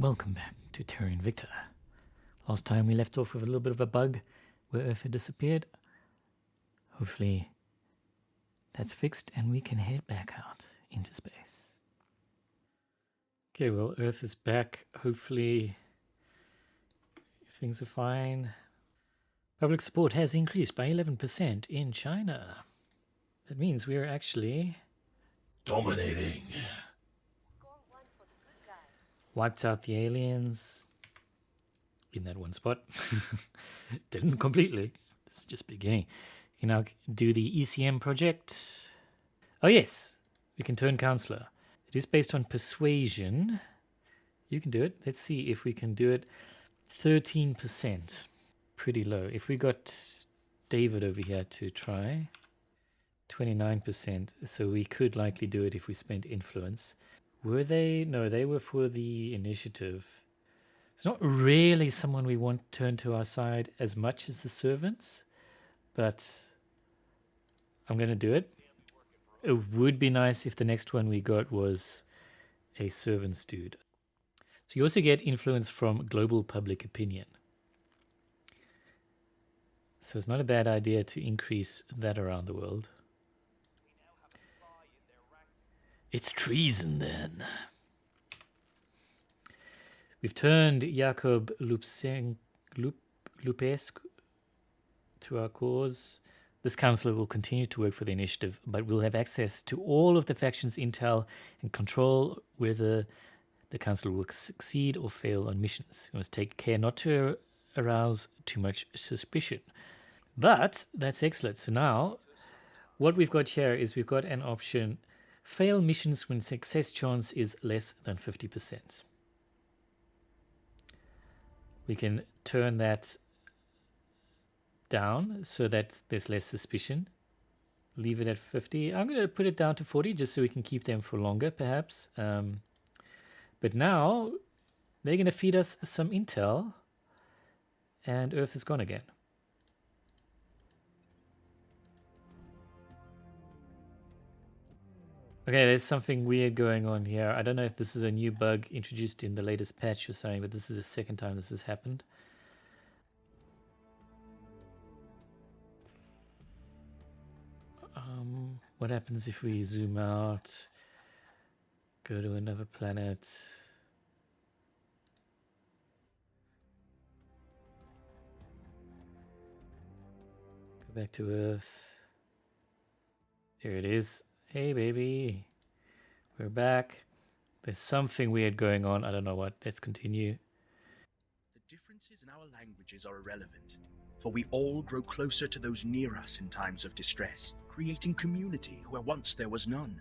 Welcome back to Terra Invicta. Last time we left off with a little bit of a bug where Earth had disappeared. Hopefully that's fixed and we can head back out into space. Okay, well, Earth is back. Hopefully things are fine. Public support has increased by 11% in China. That means we are actually dominating. Wiped out the aliens in that one spot. Didn't completely. This is just beginning. You can now do the ECM project. Oh yes, we can turn counselor. It is based on persuasion. You can do it. Let's see if we can do it. 13%. Pretty low. If we got David over here to try, 29%. So we could likely do it if we spent influence. Were they? No, they were for the initiative. It's not really someone we want turned to our side as much as the servants, but I'm going to do it. It would be nice if the next one we got was a servants dude. So you also get influence from global public opinion. So it's not a bad idea to increase that around the world. It's treason, then. We've turned Jakob Lupescu to our cause. This councillor will continue to work for the initiative, but will have access to all of the factions' intel and control whether the councillor will succeed or fail on missions. We must take care not to arouse too much suspicion. But that's excellent. So now, what we've got here is we've got an option: fail missions when success chance is less than 50%. We can turn that down so that there's less suspicion. Leave it at 50. I'm going to put it down to 40 just so we can keep them for longer, perhaps. But now they're going to feed us some intel, and Earth is gone again. Okay, there's something weird going on here. I don't know if this is a new bug introduced in the latest patch or something, but this is the second time this has happened. What happens if we zoom out, go to another planet? Go back to Earth. Here it is. Hey baby, we're back. There's something weird going on. I don't know what. Let's continue. The differences in our languages are irrelevant, for we all grow closer to those near us in times of distress, creating community where once there was none.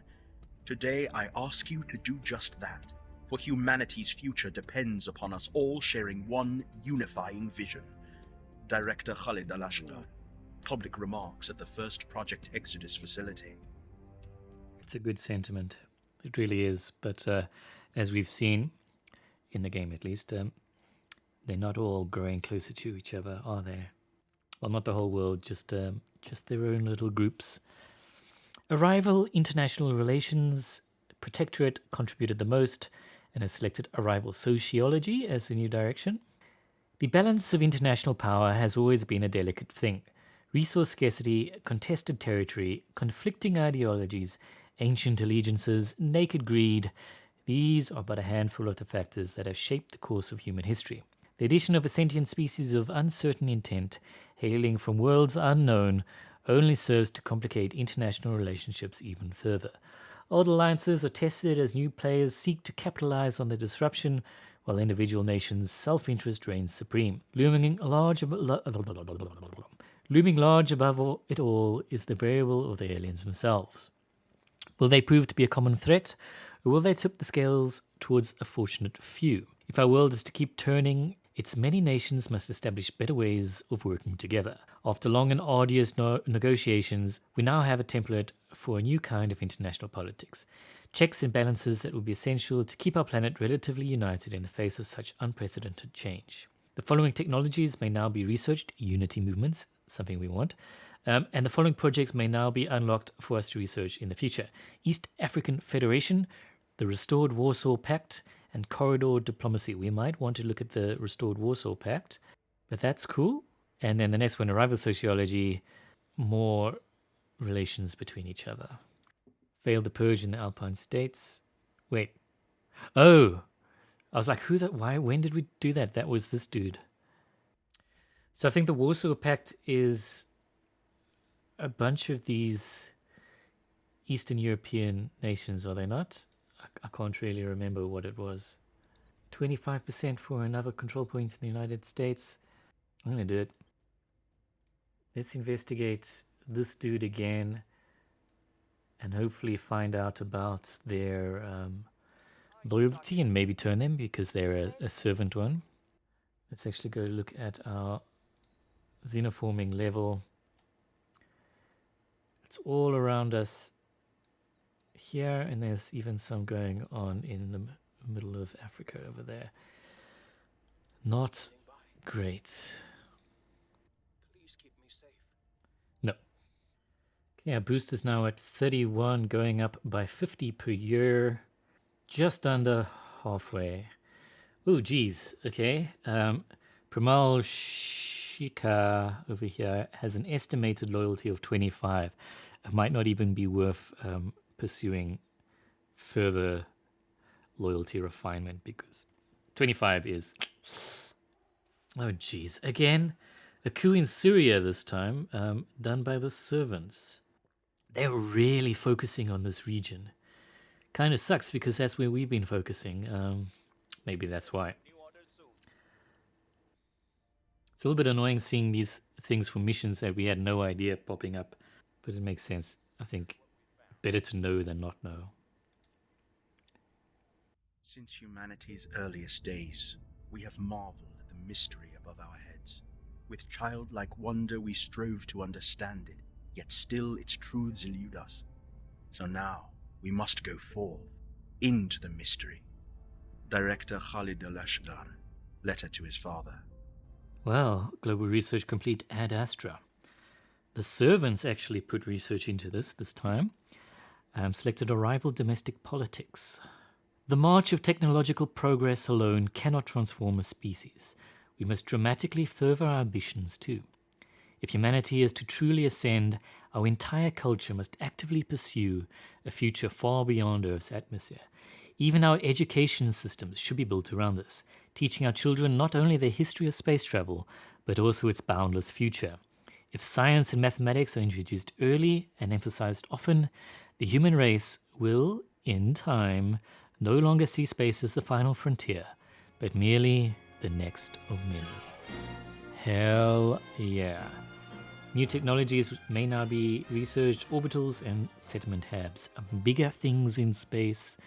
Today I ask you to do just that, for humanity's future depends upon us all sharing one unifying vision. Director Khalid Al-Ashtar, public remarks at the first Project Exodus facility. It's a good sentiment. It really is. But as we've seen, in the game at least, they're not all growing closer to each other, are they? Well, not the whole world, just their own little groups. Arrival International Relations Protectorate contributed the most and has selected Arrival Sociology as a new direction. The balance of international power has always been a delicate thing. Resource scarcity, contested territory, conflicting ideologies, ancient allegiances, naked greed, these are but a handful of the factors that have shaped the course of human history. The addition of a sentient species of uncertain intent, hailing from worlds unknown, only serves to complicate international relationships even further. Old alliances are tested as new players seek to capitalize on the disruption, while individual nations' self-interest reigns supreme. Looming large above it all is the variable of the aliens themselves. Will they prove to be a common threat, or will they tip the scales towards a fortunate few? If our world is to keep turning, its many nations must establish better ways of working together. After long and arduous negotiations, we now have a template for a new kind of international politics. Checks and balances that will be essential to keep our planet relatively united in the face of such unprecedented change. The following technologies may now be researched: unity movements, something we want, and the following projects may now be unlocked for us to research in the future: East African Federation, the Restored Warsaw Pact, and corridor diplomacy. We might want to look at the restored Warsaw Pact, but that's cool. And then the next one, arrival sociology, more relations between each other. Failed the purge in the Alpine states. Wait. Oh! I was like, who that? Why? When did we do that? That was this dude. So I think the Warsaw Pact is a bunch of these Eastern European nations, are they not? I can't really remember what it was. 25% for another control point in the United States. I'm going to do it. Let's investigate this dude again and hopefully find out about their loyalty and maybe turn them because they're a servant one. Let's actually go look at our xenoforming level. It's all around us here, and there's even some going on in the middle of Africa over there. Not great. Please keep me safe. No. Okay, our boost is now at 31, going up by 50 per year. Just under halfway. Oh, geez. Okay. Pramal Shika over here has an estimated loyalty of 25. It might not even be worth pursuing further loyalty refinement because 25 is... Oh, geez. Again, a coup in Syria this time, done by the servants. They're really focusing on this region. Kind of sucks because that's where we've been focusing. Maybe that's why. It's a little bit annoying seeing these things for missions that we had no idea popping up, but it makes sense. I think better to know than not know. Since humanity's earliest days, we have marveled at the mystery above our heads. With childlike wonder we strove to understand it, yet still its truths elude us. So now we must go forth, into the mystery. Director Khalid al-Ashgar, letter to his father. Well, global research complete ad astra. The servants actually put research into this time. Selected arrival domestic politics. The march of technological progress alone cannot transform a species. We must dramatically further our ambitions too. If humanity is to truly ascend, our entire culture must actively pursue a future far beyond Earth's atmosphere. Even our education systems should be built around this, teaching our children not only the history of space travel, but also its boundless future. If science and mathematics are introduced early and emphasized often, the human race will, in time, no longer see space as the final frontier, but merely the next of many. Hell yeah. New technologies may now be researched, orbitals and settlement hubs. Bigger things in space.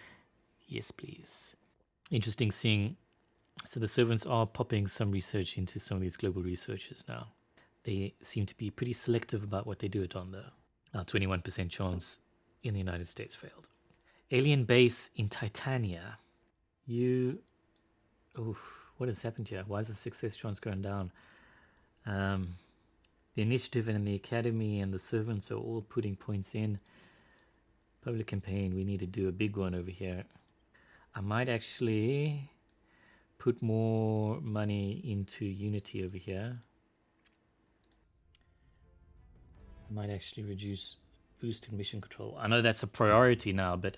Yes, please. Interesting seeing. So the servants are popping some research into some of these global researchers now. They seem to be pretty selective about what they do it on though. Now 21% chance in the United States failed. Alien base in Titania. What has happened here? Why is the success chance going down? The initiative and the academy and the servants are all putting points in. Public campaign, we need to do a big one over here. I might actually put more money into Unity over here. I might actually reduce boosted mission control. I know that's a priority now, but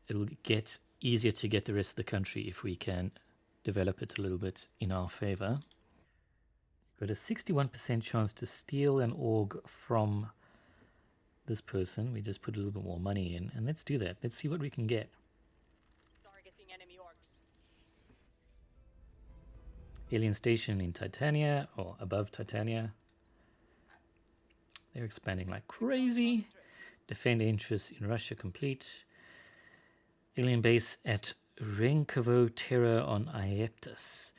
it'll get easier to get the rest of the country if we can develop it a little bit in our favor. Got a 61% chance to steal an org from this person. We just put a little bit more money in, and let's do that. Let's see what we can get. Targeting enemy orcs. Alien station in Titania, or above Titania. They're expanding like crazy. Defend interests in Russia complete. Alien base at Renkovo Terra on Aeptus.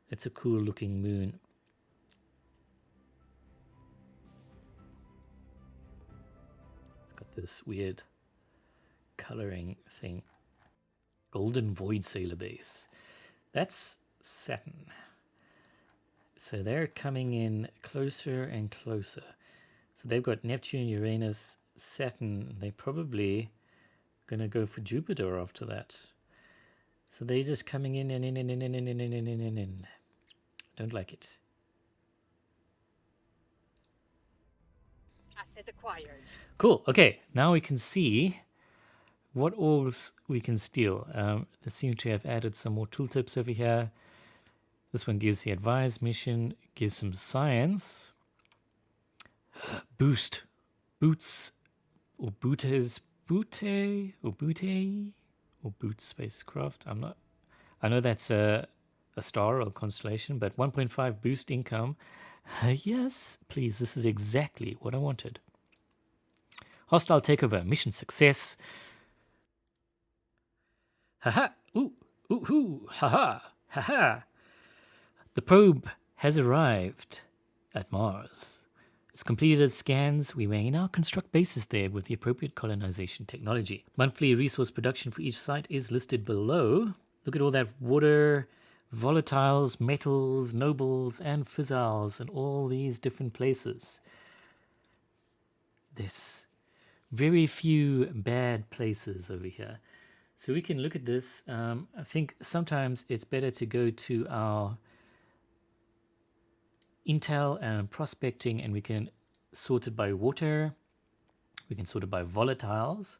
That's a cool looking moon. It's got this weird coloring thing. Golden Void Sailor base. That's Saturn. So they're coming in closer and closer. So they've got Neptune, Uranus, Saturn. They're probably going to go for Jupiter after that. So they're just coming in and in. Don't like it. Asset acquired. Cool. Okay, now we can see what ores we can steal. They seem to have added some more tooltips over here. This one gives the advised mission, gives some science. Boost. Boots. Or booters. Boote. Or boot spacecraft. I know that's a star or a constellation, but 1.5 boost income. Yes, please. This is exactly what I wanted. Hostile takeover. Mission success. Haha. Ooh. Ooh. Ooh. Haha. Haha. The probe has arrived at Mars. It's completed its scans. We may now construct bases there with the appropriate colonization technology. Monthly resource production for each site is listed below. Look at all that water, volatiles, metals, nobles, and fizzles in all these different places. There's very few bad places over here. So we can look at this. I think sometimes it's better to go to our intel and prospecting, and we can sort it by water. We can sort it by volatiles.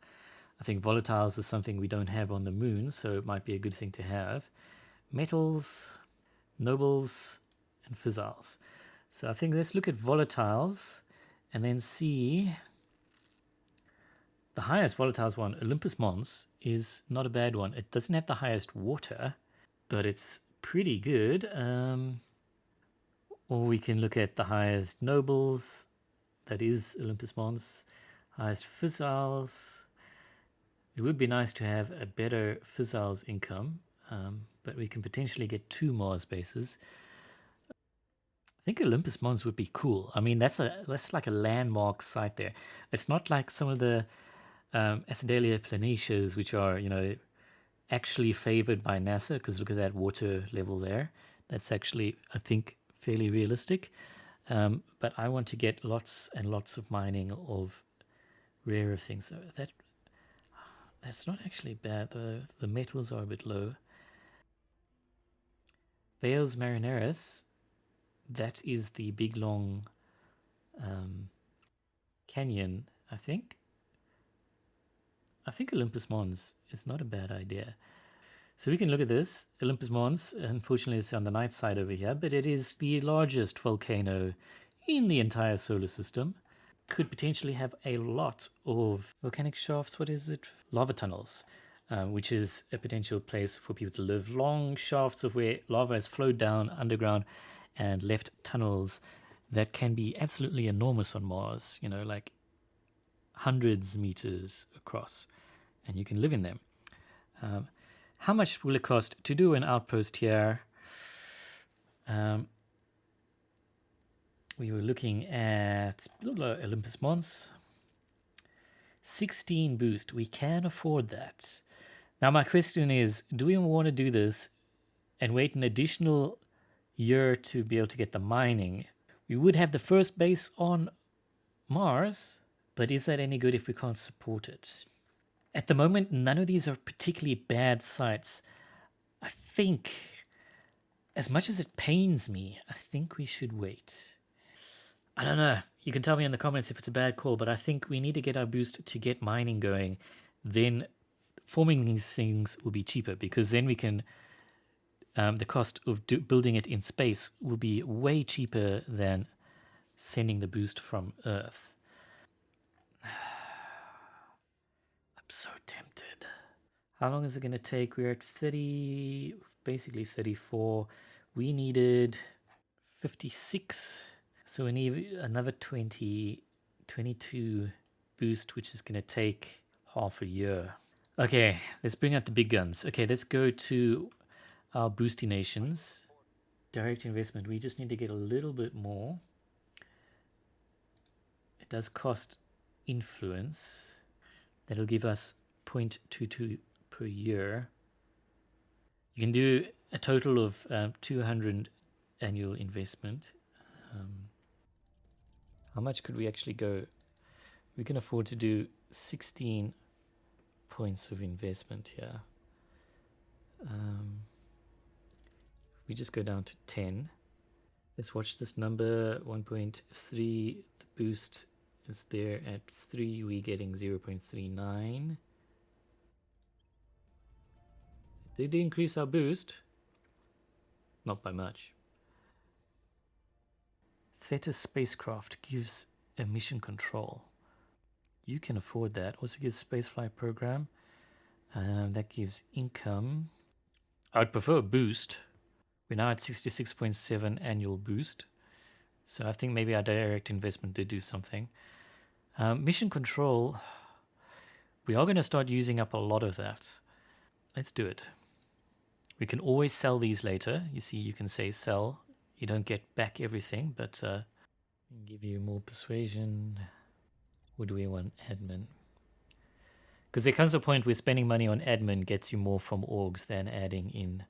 I think volatiles is something we don't have on the moon, so it might be a good thing to have. Metals, nobles, and fizzles. So I think let's look at volatiles and then see the highest volatiles one, Olympus Mons, is not a bad one. It doesn't have the highest water, but it's pretty good. Or we can look at the highest nobles, that is Olympus Mons, highest fizzles. It would be nice to have a better fizzles income, but we can potentially get 2 Mars bases. I think Olympus Mons would be cool. I mean, that's like a landmark site there. It's not like some of the Acidalia planaceae, which are, actually favored by NASA, because look at that water level there. That's actually, I think, fairly realistic. But I want to get lots and lots of mining of rarer things. That's not actually bad. The metals are a bit low. Vales Marineris, that is the big long canyon, I think. I think Olympus Mons is not a bad idea. So we can look at this. Olympus Mons, unfortunately, is on the night side over here, but it is the largest volcano in the entire solar system. Could potentially have a lot of volcanic shafts. What is it? Lava tunnels, which is a potential place for people to live. Long shafts of where lava has flowed down underground and left tunnels that can be absolutely enormous on Mars, like hundreds meters across, and you can live in them. How much will it cost to do an outpost here? We were looking at Olympus Mons. 16 boost. We can afford that. Now my question is, do we want to do this and wait an additional year to be able to get the mining? We would have the first base on Mars, but is that any good if we can't support it? At the moment, none of these are particularly bad sites. I think, as much as it pains me, I think we should wait. I don't know. You can tell me in the comments if it's a bad call, but I think we need to get our boost to get mining going. Then forming these things will be cheaper, because then we can... the cost of building it in space will be way cheaper than sending the boost from Earth. I'm so tempted. How long is it going to take? We're at 30, basically 34. We needed 56. So we need another 22 boost, which is going to take half a year. Okay, let's bring out the big guns. Okay, let's go to our boosty nations. Direct investment. We just need to get a little bit more. It does cost influence. That'll give us 0.22 per year. You can do a total of 200 annual investment. How much could we actually go? We can afford to do 16 points of investment here. We just go down to 10. Let's watch this number, 1.3. The boost is there at 3. We're getting 0.39. Did they increase our boost? Not by much. Theta spacecraft gives a mission control. You can afford that. Also gives spaceflight program. That gives income. I would prefer a boost. We're now at 66.7 annual boost. So I think maybe our direct investment did do something. Mission control. We are going to start using up a lot of that. Let's do it. We can always sell these later. You see, you can say sell. You don't get back everything, but give you more persuasion. What do we want? Admin. Because there comes a point where spending money on admin gets you more from orgs than adding in.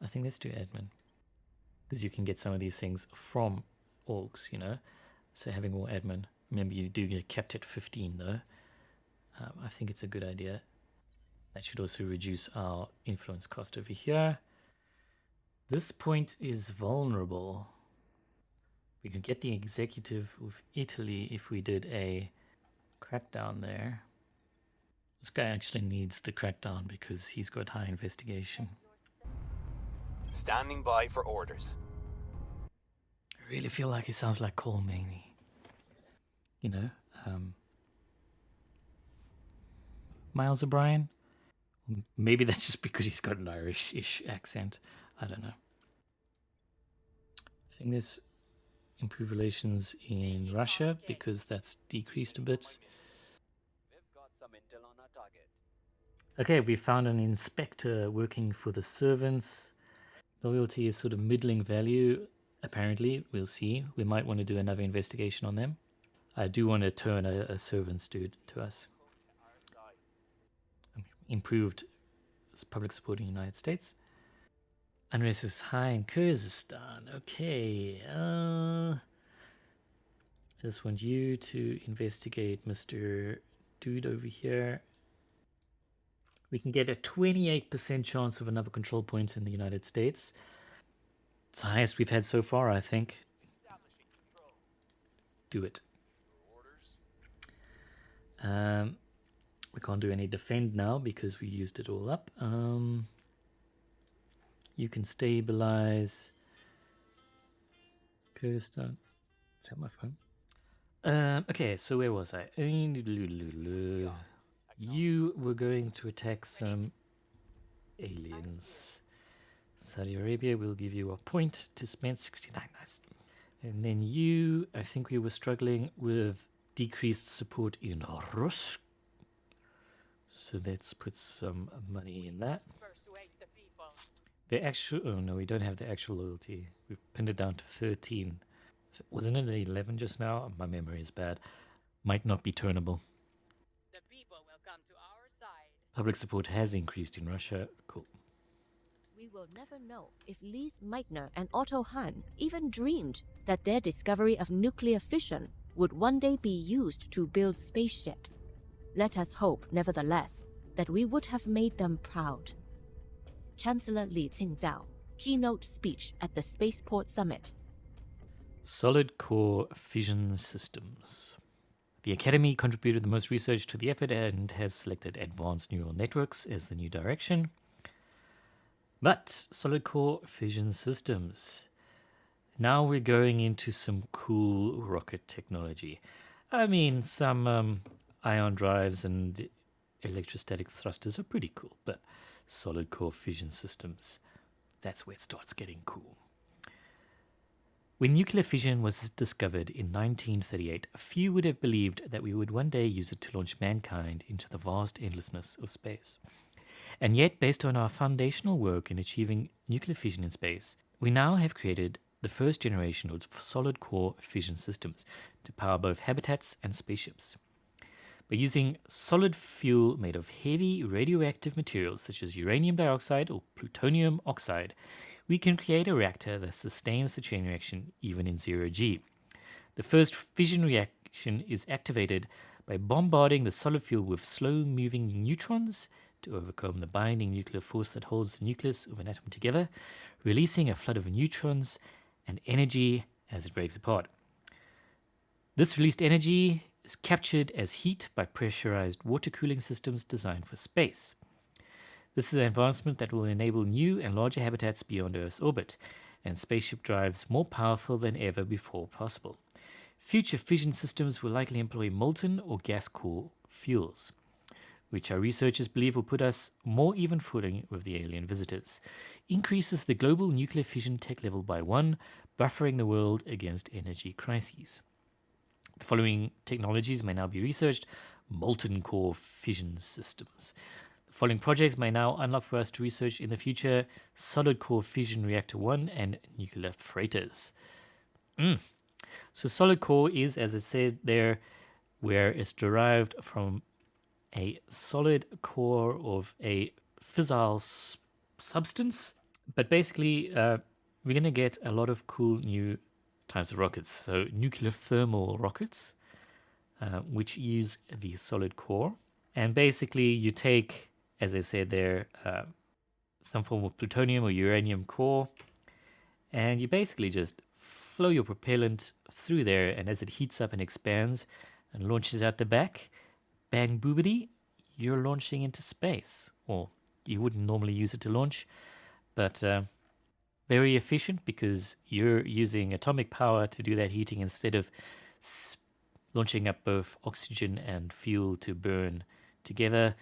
I think let's do admin. Because you can get some of these things from orgs, you know. So having more admin. Remember, you do get capped at 15 though. I think it's a good idea. That should also reduce our influence cost over here. This point is vulnerable. We could get the executive of Italy if we did a crackdown there. This guy actually needs the crackdown because he's got high investigation. Standing by for orders. I really feel like he sounds like Cole Maney. You know, Miles O'Brien. Maybe that's just because he's got an Irish-ish accent. I don't know. I think there's improved relations in Russia because that's decreased a bit. We've got some intel on our target. Okay, we found an inspector working for the servants. Loyalty is sort of middling value, apparently. We'll see. We might want to do another investigation on them. I do want to turn a servants dude to us. Improved public support in the United States. Unrest is high in Kyrgyzstan. Okay. I just want you to investigate Mr. Dude over here. We can get a 28% chance of another control point in the United States. It's the highest we've had so far, I think. Do it. We can't do any defend now because we used it all up. You can stabilize Kyrgyzstan. Is that my phone? Okay, so where was I? You were going to attack some aliens. Saudi Arabia will give you a point to spend 69. Nice. And then you, I think we were struggling with decreased support in Rus. So let's put some money in that. Persuade the people. The actual, oh no, we don't have the actual loyalty. We've pinned it down to 13. Wasn't it 11 just now? My memory is bad. Might not be turnable. The people will come to our side. Public support has increased in Russia. Cool. We will never know if Lise Meitner and Otto Hahn even dreamed that their discovery of nuclear fission would one day be used to build spaceships. Let us hope, nevertheless, that we would have made them proud. Chancellor Li Qingdao, keynote speech at the Spaceport Summit. Solid core fission systems. The Academy contributed the most research to the effort and has selected advanced neural networks as the new direction. But solid core fission systems. Now we're going into some cool rocket technology. I mean, some ion drives and electrostatic thrusters are pretty cool, but solid core fission systems, that's where it starts getting cool. When nuclear fission was discovered in 1938, few would have believed that we would one day use it to launch mankind into the vast endlessness of space. And yet, based on our foundational work in achieving nuclear fission in space, we now have created the first generation of solid core fission systems to power both habitats and spaceships. By using solid fuel made of heavy radioactive materials such as uranium dioxide or plutonium oxide, we can create a reactor that sustains the chain reaction even in 0G. The first fission reaction is activated by bombarding the solid fuel with slow-moving neutrons to overcome the binding nuclear force that holds the nucleus of an atom together, releasing a flood of neutrons and energy as it breaks apart. This released energy is captured as heat by pressurized water cooling systems designed for space. This is an advancement that will enable new and larger habitats beyond Earth's orbit, and spaceship drives more powerful than ever before possible. Future fission systems will likely employ molten or gas core fuels, which our researchers believe will put us more even footing with the alien visitors. Increases the global nuclear fission tech level by 1, buffering the world against energy crises. The following technologies may now be researched: molten core fission systems. The following projects may now unlock for us to research in the future: solid core fission reactor 1 and nuclear freighters. So solid core is, as it said there, where it's derived from a solid core of a fissile substance. But basically, we're going to get a lot of cool new types of rockets. So nuclear thermal rockets, which use the solid core. And basically, you take, as I said there, some form of plutonium or uranium core, and you basically just flow your propellant through there, and as it heats up and expands and launches out the back, bang boobity, you're launching into space. Or you wouldn't normally use it to launch, but very efficient because you're using atomic power to do that heating instead of launching up both oxygen and fuel to burn together.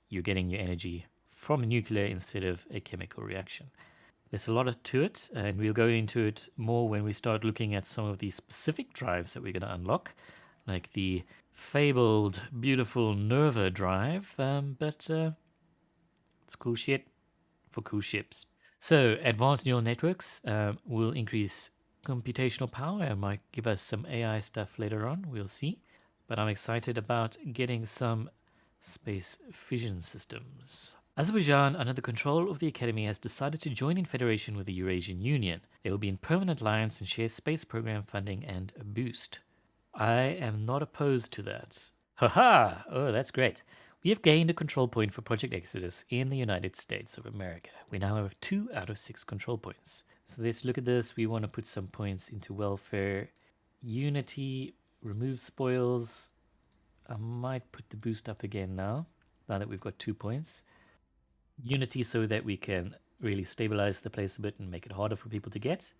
You're getting your energy from nuclear instead of a chemical reaction. There's a lot to it, and we'll go into it more when we start looking at some of the specific drives that we're going to unlock, like the fabled, beautiful Nerva drive, but it's cool shit for cool ships. So, advanced neural networks will increase computational power and might give us some AI stuff later on, we'll see. But I'm excited about getting some space fission systems. Azerbaijan, under the control of the Academy, has decided to join in federation with the Eurasian Union. They will be in permanent alliance and share space program funding and a boost. I am not opposed to that. Haha! Oh, that's great. We have gained a control point for Project Exodus in the United States of America. We now have 2 out of 6 control points. So let's look at this. We want to put some points into welfare. Unity, remove spoils. I might put the boost up again now that we've got 2 points. Unity so that we can really stabilize the place a bit and make it harder for people to get.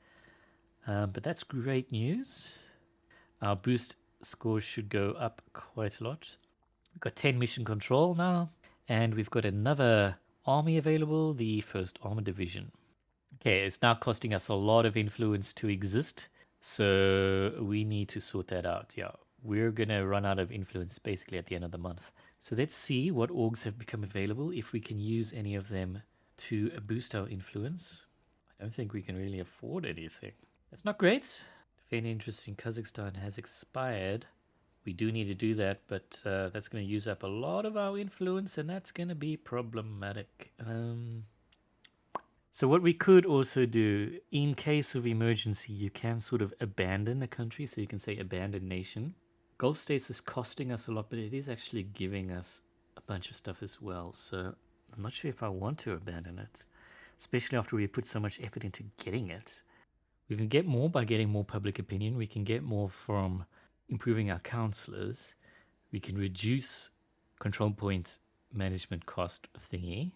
But that's great news. Our boost scores should go up quite a lot. We've got 10 mission control now, and we've got another army available, the 1st Armored Division. Okay, it's now costing us a lot of influence to exist, so we need to sort that out. Yeah, we're going to run out of influence basically at the end of the month. So let's see what orgs have become available, if we can use any of them to boost our influence. I don't think we can really afford anything. That's not great. Defend interest in Kazakhstan has expired. We do need to do that, but that's going to use up a lot of our influence, and that's going to be problematic. So what we could also do, in case of emergency, you can sort of abandon a country. So you can say abandon nation. Gulf states is costing us a lot, but it is actually giving us a bunch of stuff as well. So I'm not sure if I want to abandon it, especially after we put so much effort into getting it. We can get more by getting more public opinion. We can get more from improving our counselors. We can reduce control point management cost thingy.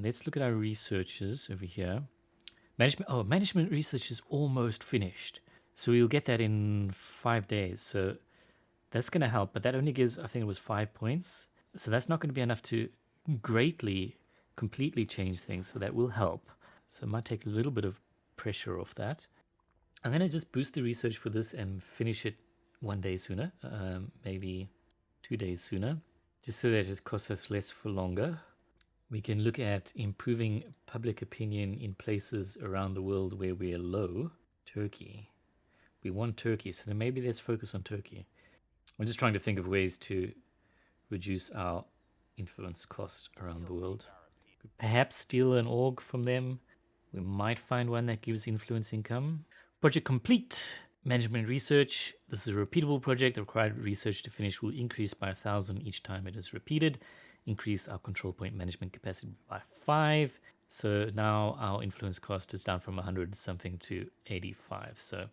Let's look at our researchers over here. Management research is almost finished. So we'll get that in 5 days. So that's going to help, but that only gives, I think it was 5 points. So that's not going to be enough to completely change things. So that will help. So it might take a little bit of pressure off that. I'm going to just boost the research for this and finish it 1 day sooner, maybe 2 days sooner, just so that it costs us less for longer. We can look at improving public opinion in places around the world where we're low. Turkey. We want Turkey, so then maybe let's focus on Turkey. I'm just trying to think of ways to reduce our influence costs around the world. Could perhaps steal an org from them. We might find one that gives influence income. Project complete. Management research. This is a repeatable project. The required research to finish will increase by 1,000 each time it is repeated. increase our control point management capacity by 5. So now our influence cost is down from 100 something to 85. So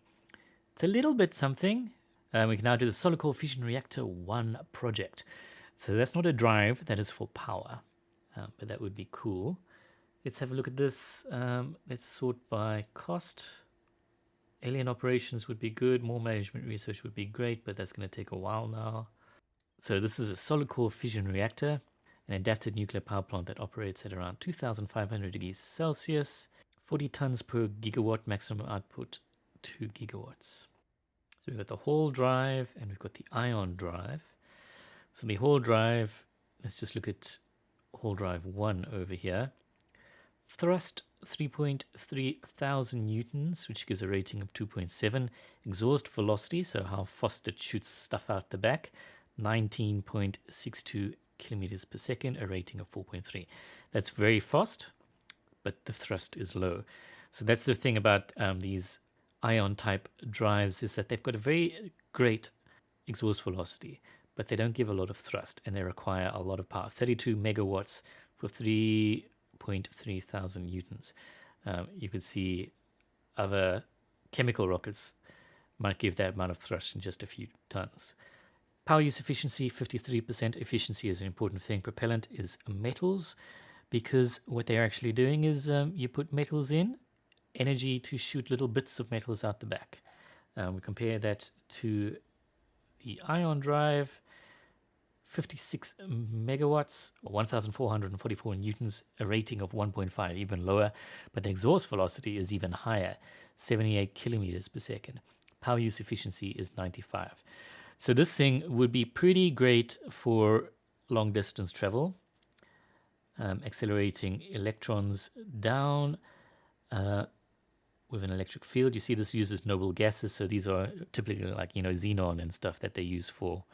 it's a little bit something. We can now do the Solar Core Fission Reactor 1 project. So that's not a drive, that is for power. But that would be cool. Let's have a look at this. Let's sort by cost. Alien operations would be good. More management research would be great, but that's going to take a while now. So this is a Solar Core Fission Reactor, an adapted nuclear power plant that operates at around 2,500 degrees Celsius, 40 tons per gigawatt, maximum output 2 gigawatts. So we've got the Hall drive and we've got the ion drive. So the Hall drive, let's just look at Hall drive 1 over here. Thrust 3.3 thousand newtons, which gives a rating of 2.7. Exhaust velocity, so how fast it shoots stuff out the back, 19.62 kilometers per second, a rating of 4.3. That's very fast, but the thrust is low. So that's the thing about these ion type drives, is that they've got a very great exhaust velocity, but they don't give a lot of thrust and they require a lot of power. 32 megawatts for 3.3 thousand newtons. You could see other chemical rockets might give that amount of thrust in just a few tons. Power use efficiency, 53%. Efficiency is an important thing. Propellant is metals, because what they're actually doing is you put metals in, energy to shoot little bits of metals out the back. We compare that to the ion drive, 56 megawatts, 1,444 newtons, a rating of 1.5, even lower, but the exhaust velocity is even higher, 78 kilometers per second. Power use efficiency is 95. So this thing would be pretty great for long distance travel, accelerating electrons down with an electric field. You see this uses noble gases, so these are typically like, xenon and stuff that they use for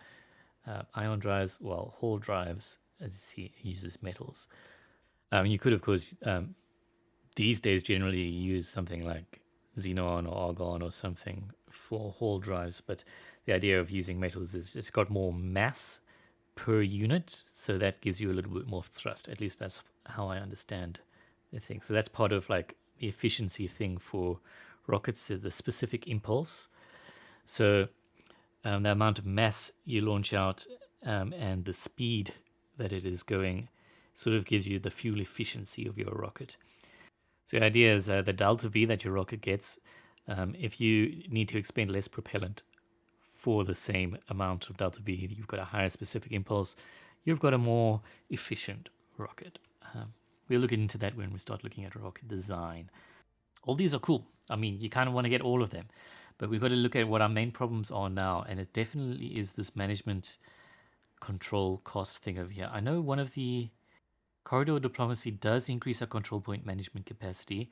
ion drives, while Hall drives, as you see, uses metals. You could, of course, these days generally use something like xenon or argon or something for Hall drives, but the idea of using metals is it's got more mass per unit, so that gives you a little bit more thrust. At least that's how I understand the thing. So that's part of like the efficiency thing for rockets, is the specific impulse. So the amount of mass you launch out and the speed that it is going sort of gives you the fuel efficiency of your rocket. So the idea is the delta V that your rocket gets, if you need to expend less propellant for the same amount of delta V, you've got a higher specific impulse, you've got a more efficient rocket. We'll look into that when we start looking at rocket design. All these are cool. I mean, you kind of want to get all of them, but we've got to look at what our main problems are now, and it definitely is this management control cost thing over here. I know one of the corridor diplomacy does increase our control point management capacity,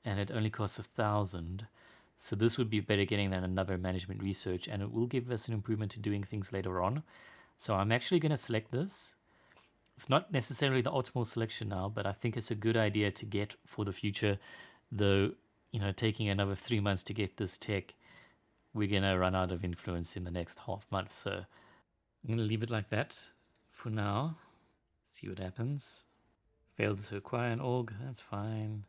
and it only costs 1,000. So this would be better getting than another management research, and it will give us an improvement to doing things later on. So I'm actually going to select this. It's not necessarily the optimal selection now, but I think it's a good idea to get for the future. Though, taking another 3 months to get this tech, we're going to run out of influence in the next half month. So I'm going to leave it like that for now. See what happens. Failed to acquire an org, that's fine.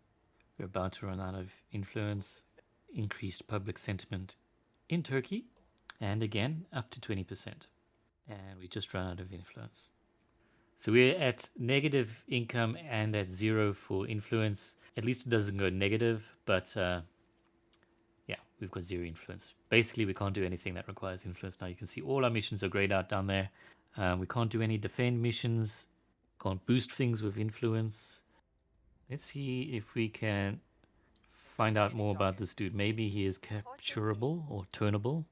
We're about to run out of influence. Increased public sentiment in Turkey, and again up to 20%. And we just ran out of influence. So we're at negative income and at 0 for influence. At least it doesn't go negative, but yeah, we've got 0 influence. Basically, we can't do anything that requires influence now. You can see all our missions are grayed out down there. We can't do any defend missions. Can't boost things with influence. Let's see if we can find out more about this dude. Maybe he is capturable or turnable.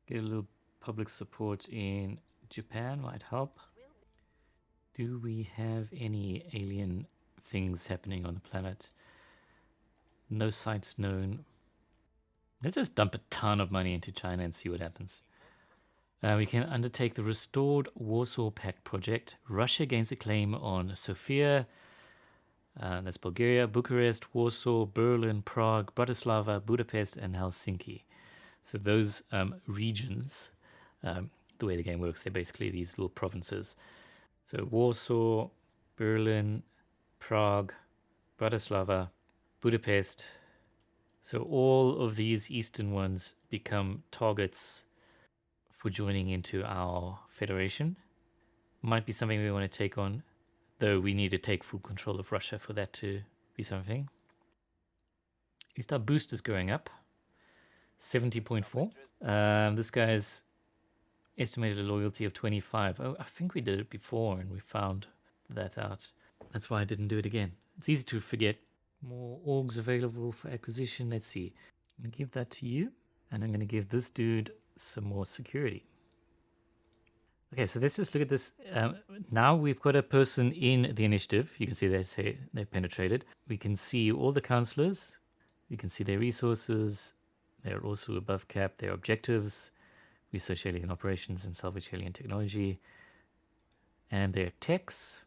Get a little public support in Japan might help. Do we have any alien things happening on the planet? No sites known. Let's just dump a ton of money into China and see what happens. We can undertake the Restored Warsaw Pact project. Russia gains a claim on Sofia, that's Bulgaria, Bucharest, Warsaw, Berlin, Prague, Bratislava, Budapest, and Helsinki. So those regions, the way the game works, they're basically these little provinces. So Warsaw, Berlin, Prague, Bratislava, Budapest. So all of these eastern ones become targets for joining into our federation. Might be something we want to take on, though we need to take full control of Russia for that to be something. At least our boost is going up. 70.4. This guy's estimated a loyalty of 25. Oh, I think we did it before and we found that out. That's why I didn't do it again. It's easy to forget. More orgs available for acquisition. Let's see. I'm going to give that to you. And I'm going to give this dude some more security. Okay, so let's just look at this. Now we've got a person in the initiative. You can see they say they've penetrated. We can see all the councillors. You can see their resources. They're also above cap. Their objectives. Research alien operations and salvage alien technology. And their techs.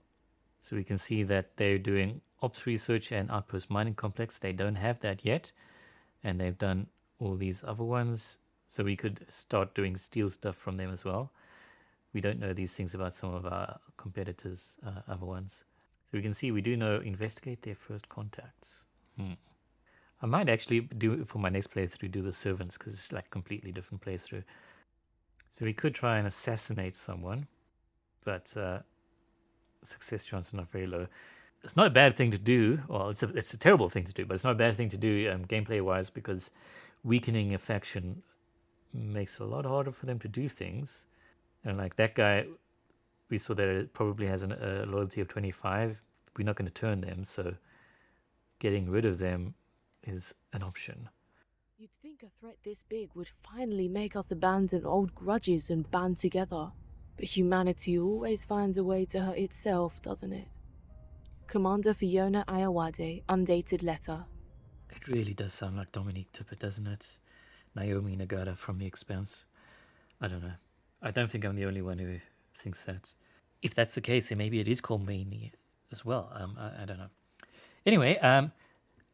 So we can see that they're doing ops research and outpost mining complex. They don't have that yet. And they've done all these other ones. So we could start doing steel stuff from them as well. We don't know these things about some of our competitors' other ones. So we can see we do know investigate their first contacts. I might actually do, for my next playthrough, do the servants, because it's like a completely different playthrough. So we could try and assassinate someone, but success chance is not very low. It's not a bad thing to do. Well, it's a terrible thing to do, but it's not a bad thing to do gameplay-wise, because weakening a faction makes it a lot harder for them to do things. And like that guy, we saw that it probably has a loyalty of 25. We're not going to turn them, so getting rid of them is an option. You'd think a threat this big would finally make us abandon old grudges and band together. But humanity always finds a way to hurt itself, doesn't it? Commander Fiona Ayawade, undated letter. It really does sound like Dominique Tippett, doesn't it? Naomi Nagata from The Expanse. I don't know. I don't think I'm the only one who thinks that. If that's the case, then maybe it is called Mania as well. I don't know. Anyway,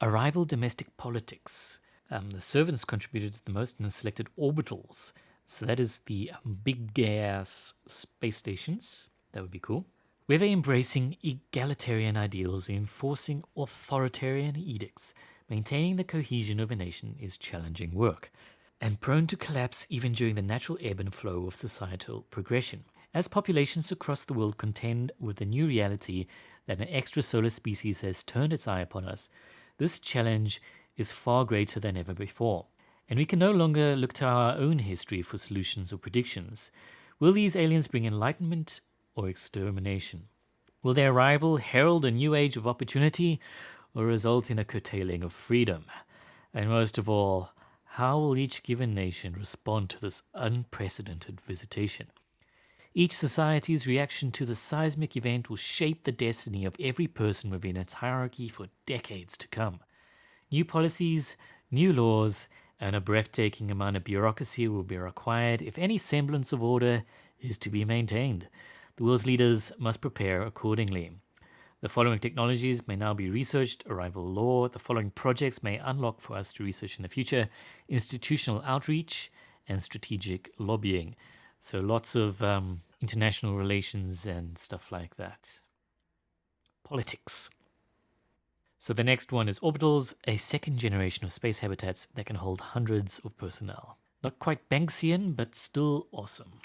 arrival domestic politics. The servants contributed the most and selected orbitals. So that is the big gas space stations. That would be cool. Whether embracing egalitarian ideals or enforcing authoritarian edicts, maintaining the cohesion of a nation is challenging work, and prone to collapse even during the natural ebb and flow of societal progression, as populations across the world contend with the new reality that an extrasolar species has turned its eye upon us. This challenge is far greater than ever before, and we can no longer look to our own history for solutions or predictions. Will these aliens bring enlightenment or extermination? Will their arrival herald a new age of opportunity or result in a curtailing of freedom? And most of all, how will each given nation respond to this unprecedented visitation? Each society's reaction to the seismic event will shape the destiny of every person within its hierarchy for decades to come. New policies, new laws, and a breathtaking amount of bureaucracy will be required if any semblance of order is to be maintained. The world's leaders must prepare accordingly. The following technologies may now be researched: arrival law. The following projects may unlock for us to research in the future: institutional outreach and strategic lobbying. So lots of international relations and stuff like that. Politics. So the next one is orbitals, a second generation of space habitats that can hold hundreds of personnel. Not quite Banksian, but still awesome.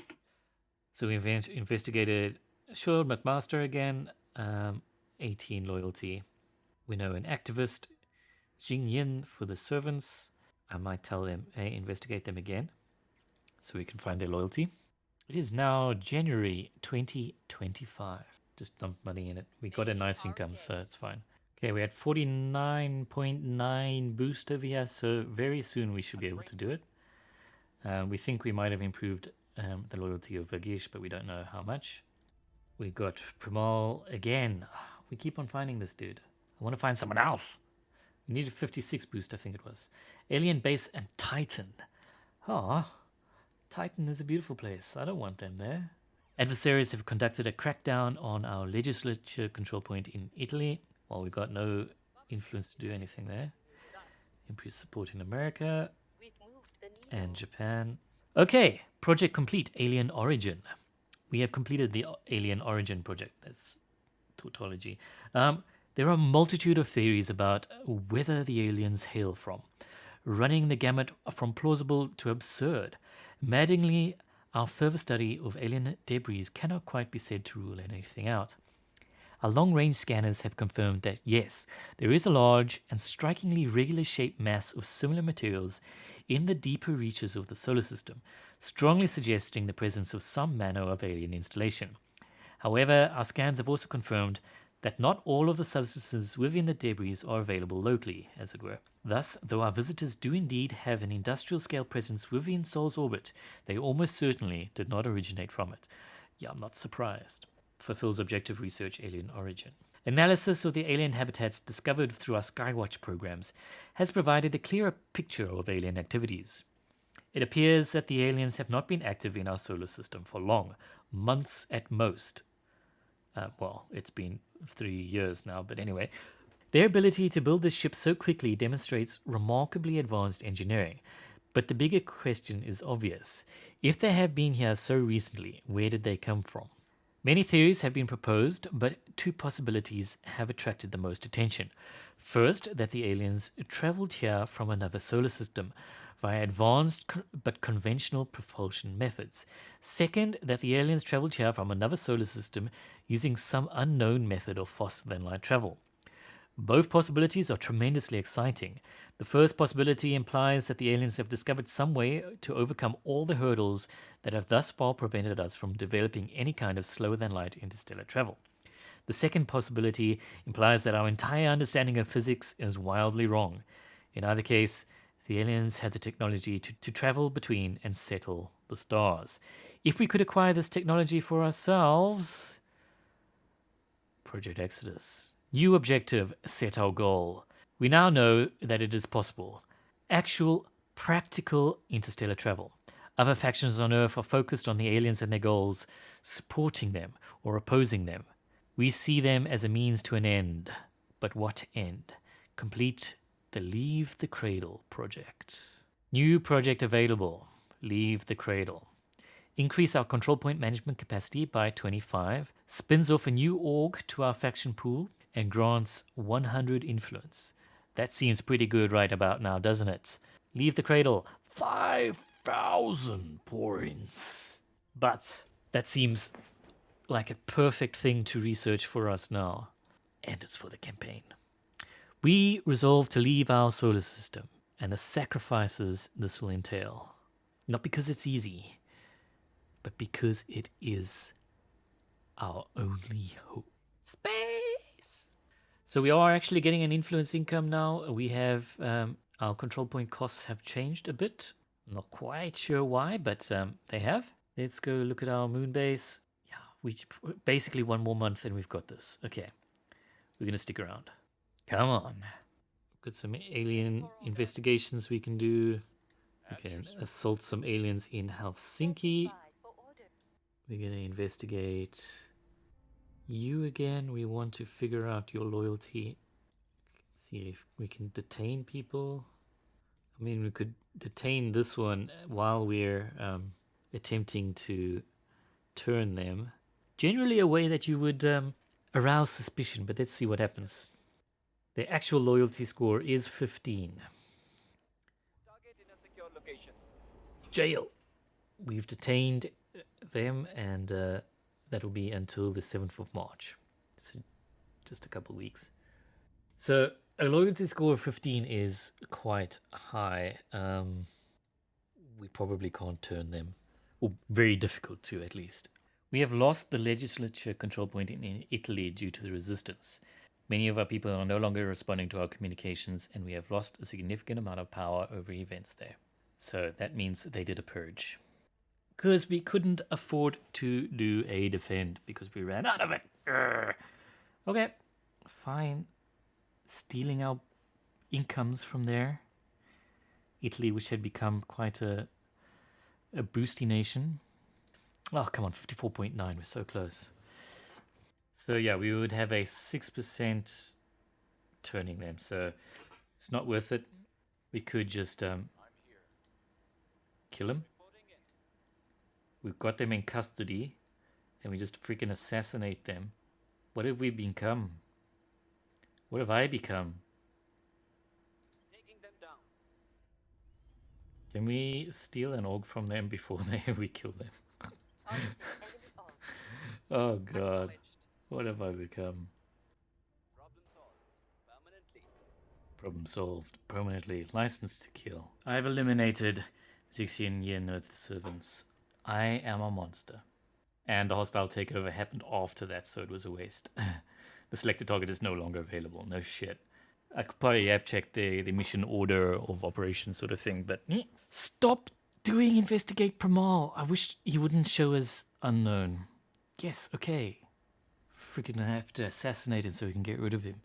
So we investigated Shord McMaster again. 18 loyalty. We know an activist, Jing Yin, for the servants. I might tell them, hey, investigate them again, so we can find their loyalty. It is now January 2025. Just dump money in it. We got a nice income, so it's fine. Okay, we had 49.9 boost over here, so very soon we should be able to do it. We think we might have improved the loyalty of Vagish, but we don't know how much. We got Primal again. We keep on finding this dude. I want to find someone else. We needed 56 boost, I think it was. Alien Base and Titan. Ah, Titan is a beautiful place. I don't want them there. Adversaries have conducted a crackdown on our legislature control point in Italy. Well, we got no influence to do anything there. Increased support in America and Japan. Okay, project complete. Alien Origin. We have completed the Alien Origin project. That's tautology. There are a multitude of theories about whether the aliens hail from, running the gamut from plausible to absurd. Maddeningly, our further study of alien debris cannot quite be said to rule anything out. Our long-range scanners have confirmed that yes, there is a large and strikingly regular-shaped mass of similar materials in the deeper reaches of the solar system, strongly suggesting the presence of some manner of alien installation. However, our scans have also confirmed that not all of the substances within the debris are available locally, as it were. Thus, though our visitors do indeed have an industrial-scale presence within Sol's orbit, they almost certainly did not originate from it. Yeah, I'm not surprised. Fulfills objective research alien origin. Analysis of the alien habitats discovered through our Skywatch programs has provided a clearer picture of alien activities. It appears that the aliens have not been active in our solar system for long, months at most. Well, it's been 3 years now, but anyway. Their ability to build this ship so quickly demonstrates remarkably advanced engineering. But the bigger question is obvious. If they have been here so recently, where did they come from? Many theories have been proposed, but two possibilities have attracted the most attention. First, that the aliens traveled here from another solar system via advanced but conventional propulsion methods. Second, that the aliens traveled here from another solar system using some unknown method of faster-than-light travel. Both possibilities are tremendously exciting. The first possibility implies that the aliens have discovered some way to overcome all the hurdles that have thus far prevented us from developing any kind of slower-than-light interstellar travel. The second possibility implies that our entire understanding of physics is wildly wrong. In either case, the aliens had the technology to travel between and settle the stars. If we could acquire this technology for ourselves... Project Exodus. New objective, set our goal. We now know that it is possible. Actual, practical interstellar travel. Other factions on Earth are focused on the aliens and their goals, supporting them or opposing them. We see them as a means to an end. But what end? Complete the Leave the Cradle project. New project available. Leave the Cradle. Increase our control point management capacity by 25. Spins off a new org to our faction pool and grants 100 influence. That seems pretty good right about now, doesn't it? Leave the Cradle. 5,000 points. But that seems like a perfect thing to research for us now. And it's for the campaign. We resolve to leave our solar system and the sacrifices this will entail. Not because it's easy, but because it is our only hope. Space! So we are actually getting an influence income now. We have, our control point costs have changed a bit. Not quite sure why, but they have. Let's go look at our moon base. Yeah, we basically one more month and we've got this. Okay, we're going to stick around. Come on. Got some alien investigations we can do. We can assault some aliens in Helsinki. We're going to investigate you again. We want to figure out your loyalty. See if we can detain people. I mean, we could detain this one while we're attempting to turn them. Generally a way that you would arouse suspicion, but let's see what happens. The actual loyalty score is 15. Target in a secure location. Jail. We've detained them, and that'll be until the 7th of March. So just a couple of weeks. So a loyalty score of 15 is quite high. We probably can't turn them, or very difficult to at least. We have lost the legislature control point in Italy due to the resistance. Many of our people are no longer responding to our communications, and we have lost a significant amount of power over events there. So that means they did a purge. Because we couldn't afford to do a defend because we ran out of it. Urgh. Okay, fine. Stealing our incomes from there. Italy, which had become quite a boosty nation. Oh, come on, 54.9, we're so close. So yeah, we would have a 6% turning them, so it's not worth it. We could just kill them. We've got them in custody. and we just freaking assassinate them. What have we become? What have I become? Taking them down. Can we steal an org from them before we kill them? Targeting enemy orcs. Oh god, Acknowledged. what have I become? Problem solved. Permanently. Problem solved. Permanently. License to kill. I've eliminated Xixian Yin with the servants. I am a monster. And the hostile takeover happened after that, so it was a waste. The selected target is no longer available. No shit. I could probably have checked the mission order of operations sort of thing, but stop doing investigate Pramal. I wish he wouldn't show as unknown. Yes, okay. Freaking have to assassinate him so we can get rid of him.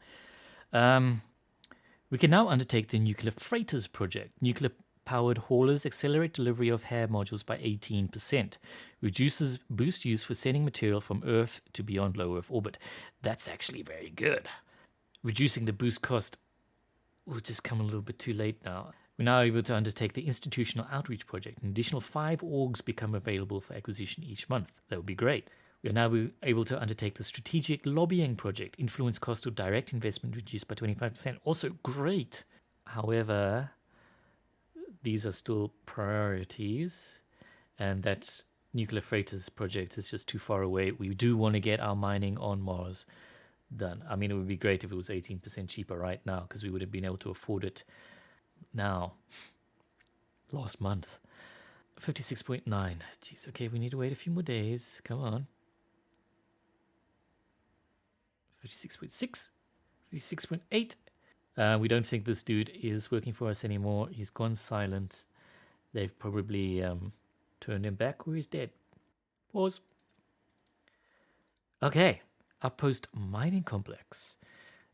We can now undertake the nuclear freighters project. Nuclear-powered haulers accelerate delivery of HAIR modules by 18%. Reduces boost use for sending material from Earth to beyond low Earth orbit. That's actually very good. Reducing the boost cost will just come a little bit too late now. We're now able to undertake the institutional outreach project. An additional 5 orgs become available for acquisition each month. That would be great. We are now able to undertake the strategic lobbying project. Influence cost of direct investment reduced by 25%. Also great. However, these are still priorities, and that nuclear freighters project is just too far away. We do want to get our mining on Mars done. I mean, it would be great if it was 18% cheaper right now, because we would have been able to afford it now. Last month. 56.9. Jeez, okay, we need to wait a few more days. Come on. 56.6. 56.8. We don't think this dude is working for us anymore. He's gone silent. They've probably turned him back, or he's dead. Pause. Okay. Outpost mining complex.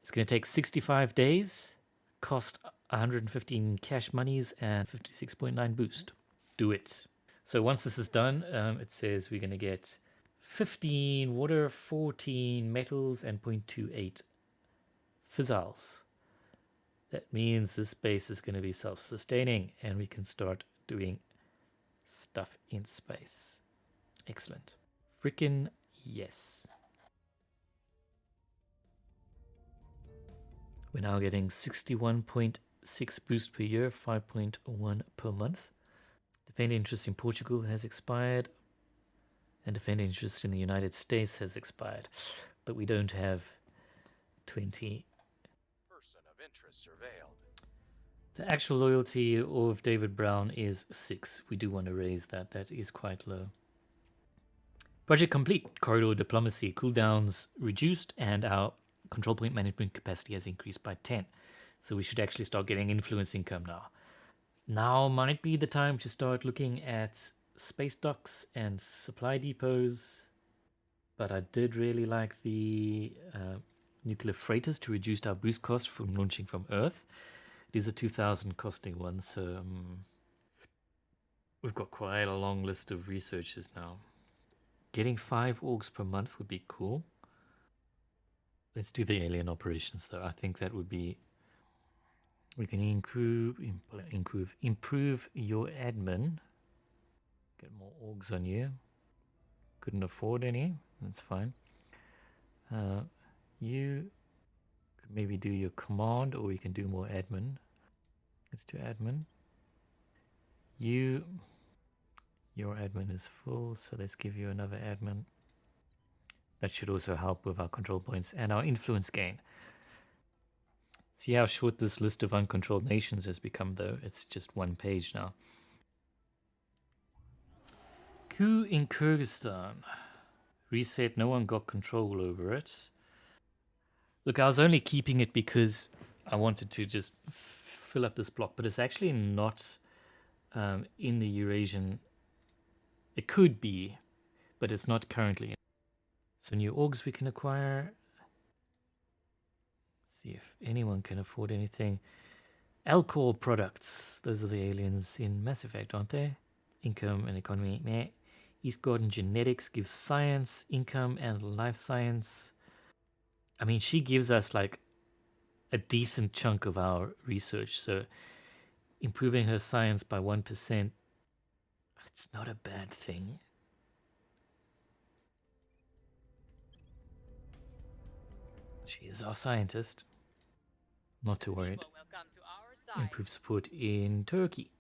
It's going to take 65 days, cost 115 cash monies, and 56.9 boost. Do it. So once this is done, it says we're going to get 15 water, 14 metals, and 0.28 fizzles. That means this base is going to be self-sustaining, and we can start doing stuff in space. Excellent. Frickin' yes. We're now getting 61.6 boost per year, 5.1 per month. Defend interest in Portugal has expired, and defend interest in the United States has expired, but we don't have 20. Person of interest surveilled. The actual loyalty of David Brown is 6. We do want to raise that. That is quite low. Project complete. Corridor diplomacy. Cooldowns reduced, and our control point management capacity has increased by 10. So we should actually start getting influence income now. Now might be the time to start looking at space docks and supply depots. But I did really like the nuclear freighters to reduce our boost cost from launching from Earth. It is a 2,000 costing one, so we've got quite a long list of researchers now. Getting 5 orgs per month would be cool. Let's do the alien operations though. I think that would be... We can improve your admin. Get more orgs on you. Couldn't afford any. That's fine. You could maybe do your command, or we can do more admin. Let's do admin. Your admin is full, so let's give you another admin. That should also help with our control points and our influence gain. See how short this list of uncontrolled nations has become, though. It's just one page now. Coup in Kyrgyzstan. Reset, no one got control over it. Look, I was only keeping it because I wanted to just fill up this block, but it's actually not in the Eurasian. It could be, but it's not currently. So new orgs we can acquire. See if anyone can afford anything. Alcor products. Those are the aliens in Mass Effect, aren't they? Income and economy. Meh. East Garden Genetics gives science, income, and life science. I mean, she gives us like a decent chunk of our research. So improving her science by 1%, it's not a bad thing. She is our scientist. Not too worried. People will come to our side. Improve support in Turkey,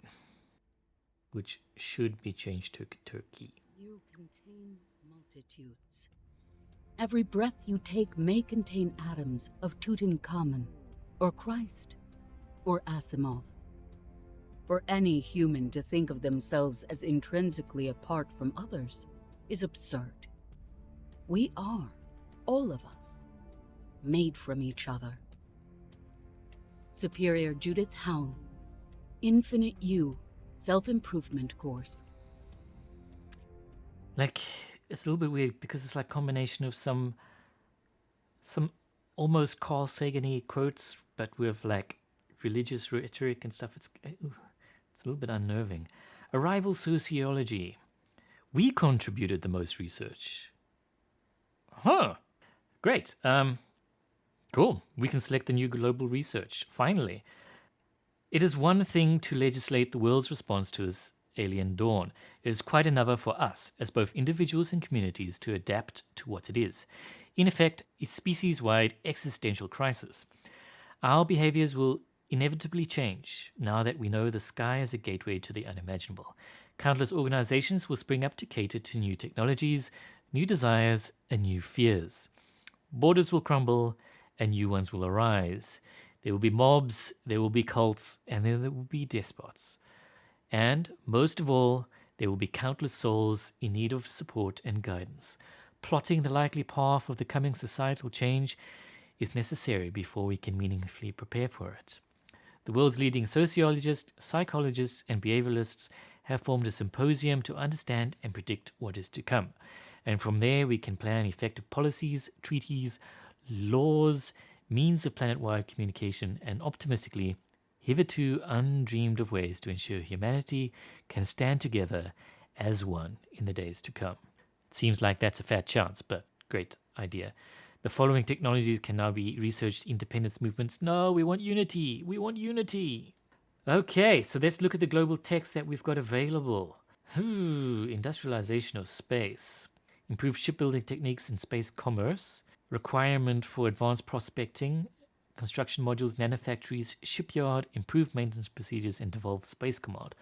which should be changed to Turkey. You contain multitudes. Every breath you take may contain atoms of Tutankhamun, or Christ, or Asimov. For any human to think of themselves as intrinsically apart from others is absurd. We are, all of us, made from each other. Superior Judith Howell, Infinite You, Self-Improvement Course. Like, it's a little bit weird because it's like a combination of some almost Carl Sagan-y quotes, but with like religious rhetoric and stuff. It's a little bit unnerving. Arrival sociology. We contributed the most research. Huh. Great. Cool. We can select the new global research. Finally. It is one thing to legislate the world's response to this alien dawn. It is quite another for us, as both individuals and communities, to adapt to what it is. In effect, a species-wide existential crisis. Our behaviors will inevitably change now that we know the sky is a gateway to the unimaginable. Countless organizations will spring up to cater to new technologies, new desires, and new fears. Borders will crumble, and new ones will arise. There will be mobs, there will be cults, and there will be despots. And, most of all, there will be countless souls in need of support and guidance. Plotting the likely path of the coming societal change is necessary before we can meaningfully prepare for it. The world's leading sociologists, psychologists, and behavioralists have formed a symposium to understand and predict what is to come. And from there we can plan effective policies, treaties, laws, means of planet-wide communication, and optimistically, hitherto undreamed of ways to ensure humanity can stand together as one in the days to come. It seems like that's a fat chance, but great idea. The following technologies can now be researched: independence movements. No, we want unity. We want unity. Okay, so let's look at the global text that we've got available. Industrialization of space. Improved shipbuilding techniques in space commerce. Requirement for advanced prospecting. Construction modules, nanofactories, shipyard, improved maintenance procedures, and devolved space command.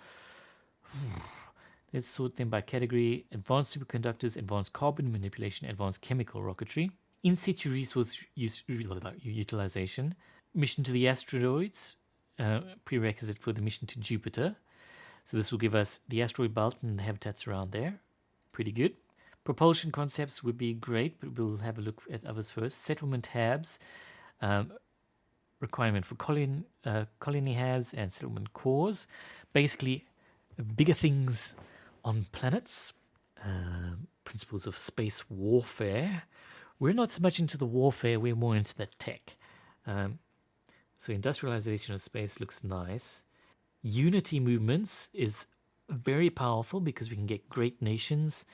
Let's sort them by category. Advanced superconductors, advanced carbon manipulation, advanced chemical rocketry. In situ resource utilization. Mission to the asteroids, prerequisite for the mission to Jupiter. So this will give us the asteroid belt and the habitats around there. Pretty good. Propulsion concepts would be great, but we'll have a look at others first. Settlement hubs. Requirement for colony hubs and settlement cores. Basically, bigger things on planets. Principles of space warfare. We're not so much into the warfare, we're more into the tech. So industrialization of space looks nice. Unity movements is very powerful because we can get great nations.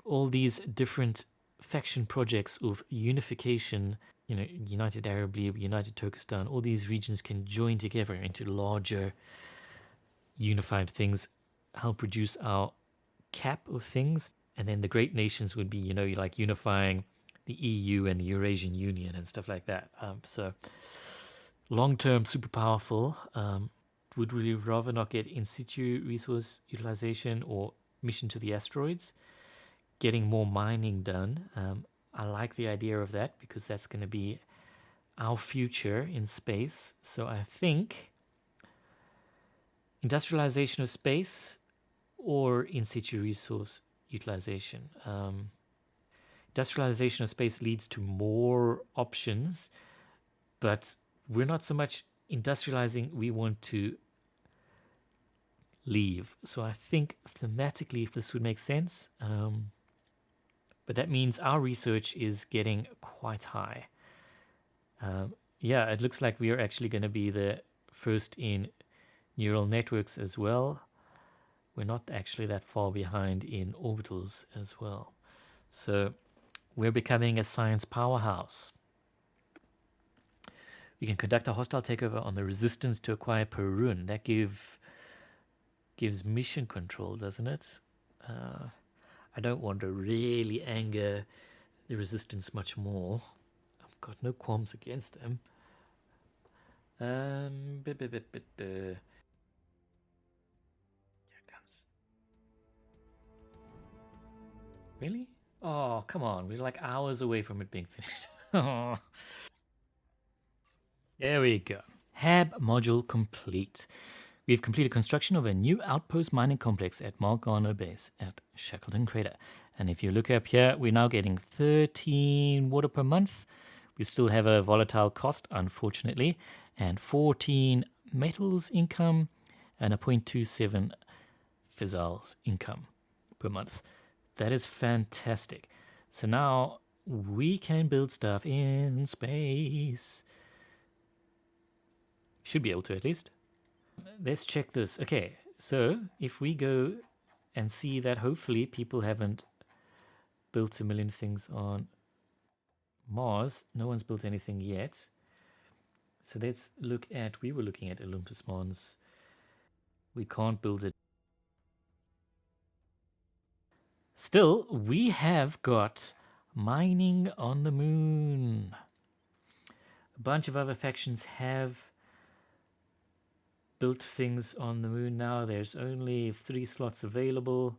All these different faction projects of unification, United Arab League, United Turkestan, all these regions can join together into larger unified things, help reduce our cap of things. And then the great nations would be, like unifying the EU and the Eurasian Union and stuff like that. So long-term, super powerful. Would really rather not get in situ resource utilization or mission to the asteroids. Getting more mining done. I like the idea of that because that's going to be our future in space. So I think industrialization of space or in situ resource utilization. Industrialization of space leads to more options, but we're not so much industrializing, we want to leave. So I think thematically if this would make sense, but that means our research is getting quite high. It looks like we are actually going to be the first in neural networks as well. We're not actually that far behind in orbitals as well. So we're becoming a science powerhouse. We can conduct a hostile takeover on the resistance to acquire Perun. That gives mission control, doesn't it? I don't want to really anger the resistance much more. I've got no qualms against them. Here it comes. Really? Oh, come on. We're like hours away from it being finished. There we go. HAB module complete. We've completed construction of a new outpost mining complex at Margano Base at Shackleton Crater. And if you look up here, we're now getting 13 water per month. We still have a volatile cost, unfortunately, and 14 metals income and a 0.27 fizzles income per month. That is fantastic. So now we can build stuff in space. Should be able to, at least. Let's check this. Okay, so if we go and see that hopefully people haven't built a million things on Mars. No one's built anything yet. So let's look at, we were looking at Olympus Mons. We can't build it. Still, we have got mining on the moon. A bunch of other factions have built things on the moon now. There's only 3 slots available.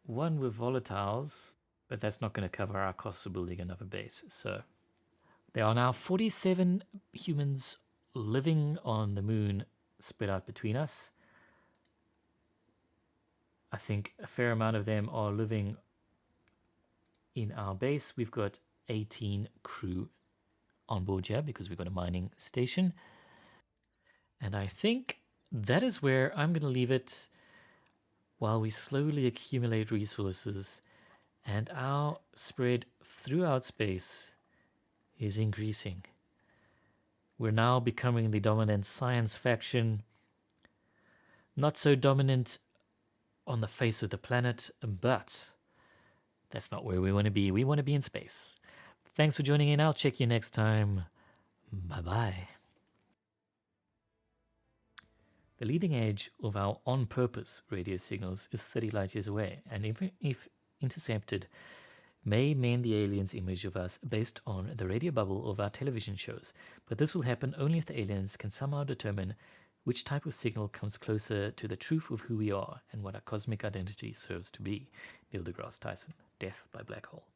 One with volatiles, but that's not going to cover our costs of building another base. So there are now 47 humans living on the moon spread out between us. I think a fair amount of them are living in our base. We've got 18 crew on board here because we've got a mining station. And I think that is where I'm going to leave it while we slowly accumulate resources and our spread throughout space is increasing. We're now becoming the dominant science faction. Not so dominant on the face of the planet, but that's not where we want to be. We want to be in space. Thanks for joining in. I'll check you next time. Bye-bye. The leading edge of our on-purpose radio signals is 30 light years away, and if intercepted, may mend the aliens' image of us based on the radio bubble of our television shows. But this will happen only if the aliens can somehow determine which type of signal comes closer to the truth of who we are and what our cosmic identity serves to be. Neil deGrasse Tyson, Death by Black Hole.